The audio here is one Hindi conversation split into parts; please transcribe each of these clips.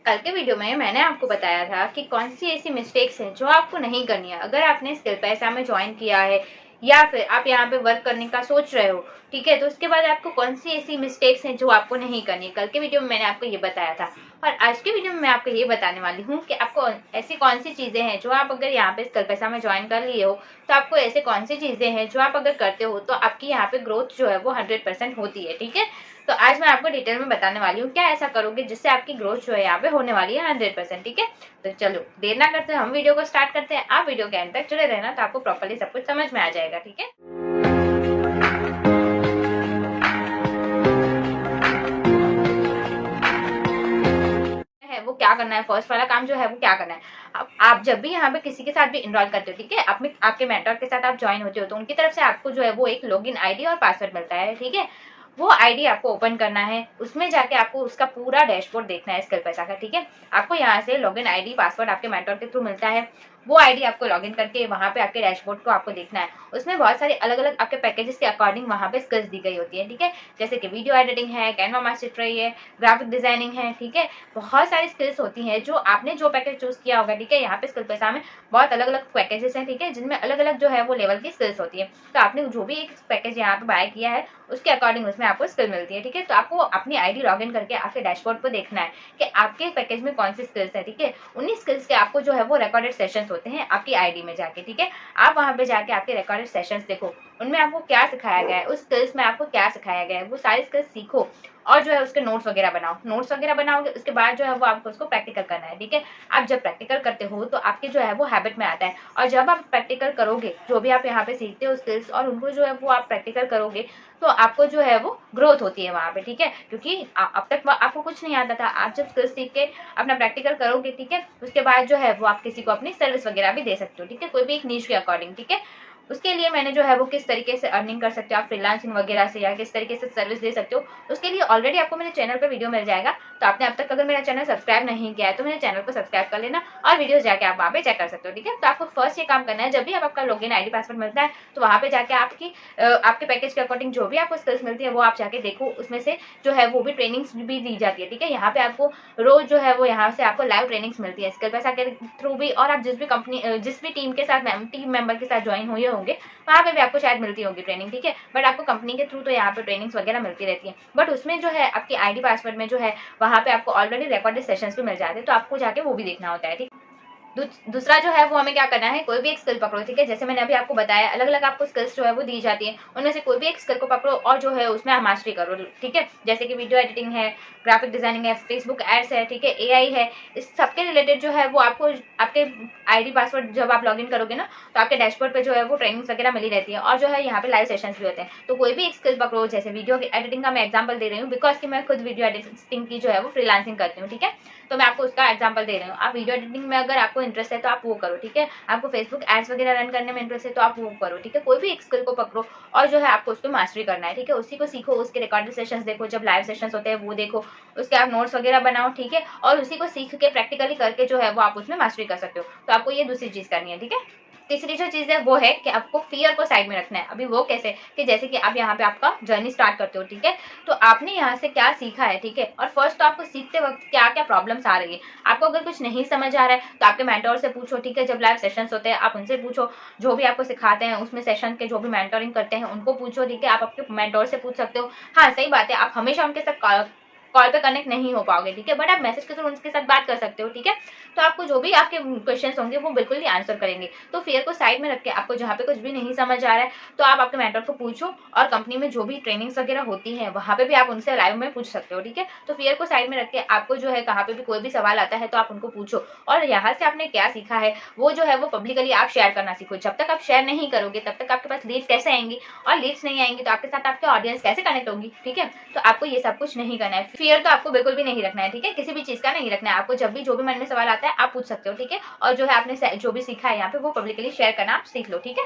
कल के वीडियो में मैंने आपको बताया था कि कौन सी ऐसी मिस्टेक्स हैं जो आपको नहीं करनी है। अगर आपने स्किल पैसा में ज्वाइन किया है या फिर आप यहाँ पे वर्क करने का सोच रहे हो, ठीक है, तो उसके बाद आपको कौन सी ऐसी मिस्टेक्स हैं जो आपको नहीं करनी है। कल के वीडियो में मैंने आपको ये बताया था और आज के वीडियो में मैं आपको ये बताने वाली हूँ कि आपको ऐसी कौन सी चीजें हैं जो आप अगर यहाँ पे स्किल पैसा में ज्वाइन कर लिए हो तो आपको ऐसे कौन सी चीजें हैं जो आप अगर करते हो तो आपकी यहाँ पे ग्रोथ जो है वो 100% होती है। ठीक है, तो आज मैं आपको डिटेल में बताने वाली हूँ क्या ऐसा करोगे जिससे आपकी ग्रोथ जो है यहाँ पे होने वाली है 100%। ठीक है, तो चलो देर ना करते हम वीडियो को स्टार्ट करते हैं। आप वीडियो के एंड तक जुड़े रहना तो आपको प्रॉपर्ली सब कुछ समझ में आ जाएगा। ठीक है, वो क्या करना है, फर्स्ट वाला काम जो है वो क्या करना है। आप जब भी यहाँ पे किसी के साथ भी इनरोल करते हो, ठीक है, आपके मेंटर के साथ आप ज्वाइन होते हो तो उनकी तरफ से आपको जो है वो एक लॉगिन आईडी और पासवर्ड मिलता है। ठीक है, वो आईडी आपको ओपन करना है, उसमें जाके आपको उसका पूरा डैशबोर्ड देखना है स्किल पैसा का। ठीक है, आपको यहाँ से लॉगिन आईडी पासवर्ड आपके मेंटर के थ्रू मिलता है। वो आईडी आपको लॉगिन करके वहां पे आपके डैशबोर्ड को आपको देखना है। उसमें बहुत सारे अलग अलग आपके पैकेजेस के अकॉर्डिंग वहां पे स्किल्स दी गई होती है। ठीक है, जैसे कि वीडियो एडिटिंग है, कैनवा मास्टर ट्री है, ग्राफिक डिजाइनिंग है। ठीक है, बहुत सारी स्किल्स होती हैं जो आपने जो पैकेज चूज किया होगा। ठीक है, यहाँ पे स्किल पैसा में बहुत अलग अलग पैकेजेस हैं, ठीक है, जिनमें अलग अलग जो है वो लेवल की स्किल्स होती है। तो आपने जो भी एक पैकेज यहाँ पे बाय किया है उसके अकॉर्डिंग उसमें आपको स्किल मिलती है। ठीक है, तो आपको अपनी आईडी लॉग इन करके आपके डैशबोर्ड पर देखना है कि आपके पैकेज में कौन सी स्किल्स है। ठीक है, उन्हीं स्किल्स के आपको जो है वो रिकॉर्डेड सेशंस होते हैं आपकी आईडी में जाके। ठीक है, आप वहां पे जाके आपके रिकॉर्डेड सेशंस देखो, उनमें आपको क्या सिखाया गया है, उस स्किल्स में आपको क्या सिखाया गया है, वो सारी स्किल्स सीखो और जो है उसके नोट्स वगैरह बनाओ। नोट्स वगैरह बनाओगे उसके बाद जो है वो आपको उसको प्रैक्टिकल करना है। ठीक है, आप जब प्रैक्टिकल करते हो तो आपके जो है वो हैबिट में आता है और जब आप प्रैक्टिकल करोगे जो भी आप यहाँ पे सीखते हो स्किल्स और उनको जो है वो आप प्रैक्टिकल करोगे तो आपको जो है वो ग्रोथ होती है वहां पे। ठीक है, क्योंकि अब तक आपको कुछ नहीं आता था, आप जब स्किल्स सीख के अपना प्रैक्टिकल करोगे, ठीक है, उसके बाद जो है वो आप किसी को अपनी सर्विस वगैरह भी दे सकते हो। ठीक है, कोई भी एक नीश के अकॉर्डिंग। ठीक है, उसके लिए मैंने जो है वो किस तरीके से अर्निंग कर सकते हो आप फ्रीलांसिंग वगैरह से या किस तरीके से सर्विस दे सकते हो, उसके लिए ऑलरेडी आपको मेरे चैनल पे वीडियो मिल जाएगा। तो आपने अब तक अगर मेरा चैनल सब्सक्राइब नहीं किया है तो मेरे चैनल को सब्सक्राइब कर लेना और वीडियोस जाके आप वहाँ पे चेक कर सकते हो। ठीक है, तो आपको फर्स्ट ये काम करना है, जब भी आपका लॉगिन आईडी पासवर्ड मिलता है तो वहाँ पे जाके आपके पैकेज के अकॉर्डिंग जो भी आपको स्किल्स मिलती है वो आप जाके देखो। उसमें से जो है वो भी ट्रेनिंग्स भी दी जाती है। ठीक है, यहाँ पे आपको रोज जो है वो यहाँ से आपको लाइव ट्रेनिंग्स मिलती है स्किल पैसा के थ्रू भी, और आप जिस भी टीम के साथ टीम मेंबर के साथ ज्वाइन हुए होंगे वहाँ पे भी आपको शायद मिलती होगी ट्रेनिंग। ठीक है, बट आपको कंपनी के थ्रू तो यहाँ पे ट्रेनिंग्स वगैरह मिलती रहती है, बट उसमें जो है आपकी आईडी पासवर्ड में जो है वहाँ पे आपको ऑलरेडी रिकॉर्डेड सेशंस भी मिल जाते हैं, तो आपको जाके वो भी देखना होता है। ठीक, दूसरा जो है वो हमें क्या करना है, कोई भी एक स्किल पकड़ो। ठीक है, जैसे मैंने अभी आपको बताया अलग अलग आपको स्किल्स जो है वो दी जाती है, उनमें से कोई भी एक स्किल को पकड़ो और जो है उसमें आप मास्टरी करो। ठीक है, जैसे कि वीडियो एडिटिंग है, ग्राफिक डिजाइनिंग है, फेसबुक एड्स है, ठीक है, एआई है, इस सबके रिलेटेड जो है वो आपको आपके आईडी पासवर्ड जब आप लॉगिन करोगे ना तो आपके डैशबोर्ड पे जो है वो ट्रेनिंग्स वगैरह मिली रहती है और जो है यहाँ पे लाइव सेशंस भी होते हैं। तो कोई भी एक स्किल पकड़ो, जैसे वीडियो एडिटिंग का मैं एग्जाम्पल दे रही हूँ बिकॉज कि मैं खुद वीडियो एडिटिंग की जो है वो फ्रीलांसिंग करती हूँ। ठीक है, तो मैं आपको उसका एग्जाम्पल दे रही हूँ। आप वीडियो एडिटिंग में अगर आपको इंटरेस्ट है तो आप वो करो। ठीक है, आपको फेसबुक एड्स वगैरह रन करने में इंटरेस्ट है तो आप वो करो। ठीक है, कोई भी एक स्किल को पकड़ो और जो है आपको उसको मास्टरी करना है। ठीक है, उसी को सीखो, उसके रिकॉर्डेड सेशंस देखो, जब लाइव सेशंस होते हैं वो देखो, उसके आप नोट्स वगैरह बनाओ। ठीक है, और उसी को सीख के प्रैक्टिकली करके जो है वो आप उसमें मास्टरी कर सकते हो। तो आपको ये दूसरी चीज करनी है। ठीक है, तीसरी जो चीज है वो है कि आपको फियर को साइड में रखना है। अभी वो कैसे, कि जैसे कि आप यहाँ पे आपका जर्नी स्टार्ट करते हो, ठीक है, तो आपने यहाँ से क्या सीखा है। ठीक है, और फर्स्ट तो आपको सीखते वक्त क्या क्या प्रॉब्लम्स आ रही है, आपको अगर कुछ नहीं समझ आ रहा है तो आपके मेंटर से पूछो। ठीक है, जब लाइव सेशंस होते हैं आप उनसे पूछो, जो भी आपको सिखाते हैं उसमें सेशन के जो भी मेंटरिंग करते हैं उनको पूछो। ठीक है, आप अपने मेंटर से पूछ सकते हो। हाँ सही बात है, आप हमेशा उनके साथ कॉल पे कनेक्ट नहीं हो पाओगे। ठीक है, बट आप मैसेज के थ्रू उनके साथ बात कर सकते हो। ठीक है, तो आपको जो भी आपके क्वेश्चंस होंगे वो बिल्कुल ही आंसर करेंगे। तो फियर को साइड में रख के आपको जहाँ पे कुछ भी नहीं समझ आ रहा है तो आप अपने मेंटर को पूछो, और कंपनी में जो भी ट्रेनिंग्स वगैरह होती है वहाँ पे भी आप उनसे लाइव में पूछ सकते हो। ठीक है, तो फियर को साइड में रख के आपको जो है कहाँ पे भी कोई भी सवाल आता है तो आप उनको पूछो, और यहाँ से आपने क्या सीखा है वो जो है वो पब्लिकली आप शेयर करना सीखो। जब तक आप शेयर नहीं करोगे तब तक आपके पास लीड्स कैसे आएंगी, और लीड्स नहीं आएंगी तो आपके साथ आपके ऑडियंस कैसे कनेक्ट होगी। ठीक है, तो आपको ये सब कुछ नहीं करना है, फियर तो आपको बिल्कुल भी नहीं रखना है। ठीक है, किसी भी चीज का नहीं रखना है आपको, जब भी जो भी मन में सवाल आता है आप पूछ सकते हो। ठीक है, और जो है आपने जो भी सीखा है यहाँ पे वो पब्लिकली शेयर करना आप सीख लो। ठीक है,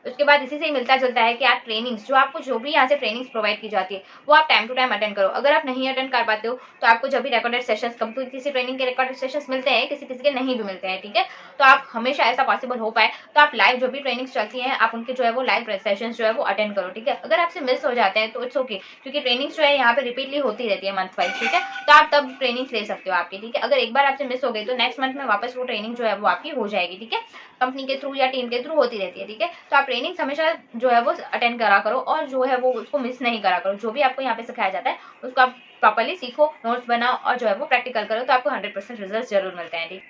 उसके बाद इसी से ही मिलता जुलता है कि आप ट्रेनिंग्स जो आपको जो भी यहाँ से ट्रेनिंग्स प्रोवाइड की जाती है वो आप टाइम टू टाइम अटेंड करो। अगर आप नहीं अटेंड कर पाते हो तो आपको जब भी रिकॉर्डेड सेशंस किसी ट्रेनिंग के रिकॉर्डेड सेशंस मिलते हैं, किसी किसी के नहीं भी मिलते हैं, ठीक है, तो आप हमेशा ऐसा पॉसिबल हो पाए तो आप लाइव जो भी ट्रेनिंग्स चलती हैं आप उनके जो है वो लाइव सेशंस जो है वो अटेंड करो, ठीक है। अगर आपसे मिस हो जाते हैं तो इट्स ओके, क्योंकि ट्रेनिंग्स जो है यहाँ पे रिपीटली होती रहती है मंथ वाइज, ठीक है, तो आप तब ट्रेनिंग्स ले सकते हो आपकी, ठीक है। अगर एक बार आपसे मिस हो गई तो नेक्स्ट मंथ में वापस वो ट्रेनिंग जो है वो आपकी हो जाएगी, ठीक है, कंपनी के थ्रू या टीम के थ्रू होती रहती है, ठीक है। तो आप ट्रेनिंग्स हमेशा जो है वो अटेंड करा करो और जो है वो उसको मिस नहीं करा करो। जो भी आपको यहाँ पे सिखाया जाता है उसको आप प्रॉपर्ली सीखो, नोट्स बनाओ और जो है वो प्रैक्टिकल करो, तो आपको 100% रिजल्ट जरूर मिलते हैं, ठीक।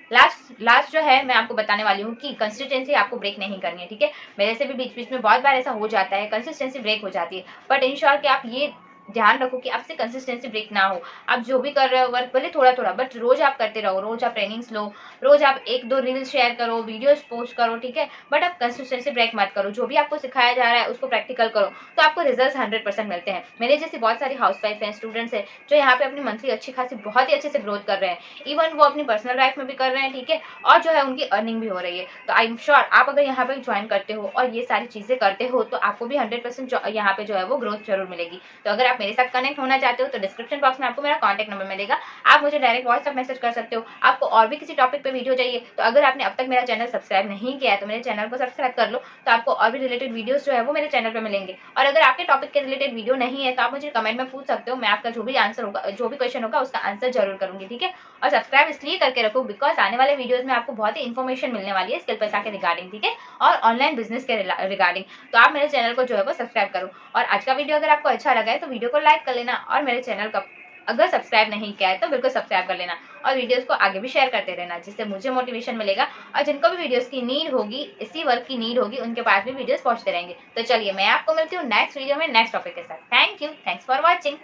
लास्ट जो है मैं आपको बताने वाली हूँ कि कंसिस्टेंसी आपको ब्रेक नहीं करनी है, ठीक है। मेरे से भी बीच बीच में बहुत बार ऐसा हो जाता है, कंसिस्टेंसी ब्रेक हो जाती है, बट इंश्योर कि आप ये ध्यान रखो कि आपसे कंसिस्टेंसी ब्रेक ना हो। आप जो भी कर रहे हो वर्क भले थोड़ा थोड़ा, बट रोज आप करते रहो, रोज आप ट्रेनिंग्स लो, रोज आप 1-2 रील्स शेयर करो, वीडियोस पोस्ट करो, ठीक है, बट आप कंसिस्टेंसी ब्रेक मत करो। जो भी आपको सिखाया जा रहा है उसको प्रैक्टिकल करो, तो आपको रिजल्ट 100% मिलते हैं। मेरे जैसी बहुत सारी हाउसवाइफ हैं, स्टूडेंट्स हैं जो यहाँ पे अपनी मंथली अच्छी खासी बहुत ही अच्छे से ग्रोथ कर रहे हैं, इवन वो अपनी पर्सनल लाइफ में भी कर रहे हैं, ठीक है, और जो है उनकी अर्निंग भी हो रही है। तो आई एम श्योर आप अगर यहाँ पे ज्वाइन करते हो और ये सारी चीजें करते हो तो आपको भी 100% यहाँ पे जो है वो ग्रोथ जरूर मिलेगी। तो अगर आप मेरे साथ कनेक्ट होना चाहते हो तो डिस्क्रिप्शन बॉक्स में आपको मेरा कॉन्टैक्ट नंबर मिलेगा, आप मुझे डायरेक्ट व्हाट्सएप मैसेज कर सकते हो। आपको और भी किसी टॉपिक पे वीडियो चाहिए तो अगर आपने अब तक मेरा चैनल सब्सक्राइब नहीं किया है तो मेरे चैनल को सब्सक्राइब कर लो, तो आपको और भी रिलेटेड वीडियोस जो है वो मेरे चैनल पे मिलेंगे। और अगर आपके टॉपिक के रिलेटेड वीडियो नहीं है तो आप मुझे कमेंट में पूछ सकते हो, मैं आपका जो भी आंसर होगा, जो भी क्वेश्चन होगा उसका आंसर जरूर करूंगी, ठीक है। और सब्सक्राइब इसलिए करके रखो बिकॉज आने वाले वीडियोज में आपको बहुत ही इन्फॉर्मेशन मिलने वाली है स्किल पैसा के रिगार्डिंग, ठीक है, और ऑनलाइन बिजनेस के रिगार्डिंग। तो आप मेरे चैनल को जो है वो सब्सक्राइब करो। और आज का वीडियो अगर आपको अच्छा लगा है तो वीडियो को लाइक कर लेना और मेरे चैनल का अगर सब्सक्राइब नहीं किया है तो बिल्कुल सब्सक्राइब कर लेना और वीडियोस को आगे भी शेयर करते रहना, जिससे मुझे मोटिवेशन मिलेगा और जिनको भी वीडियोस की नीड होगी, इसी वर्क की नीड होगी, उनके पास भी वीडियोस पहुंचते रहेंगे। तो चलिए मैं आपको मिलती हूँ नेक्स्ट वीडियो में नेक्स्ट टॉपिक के साथ। Thank you, thanks for watching.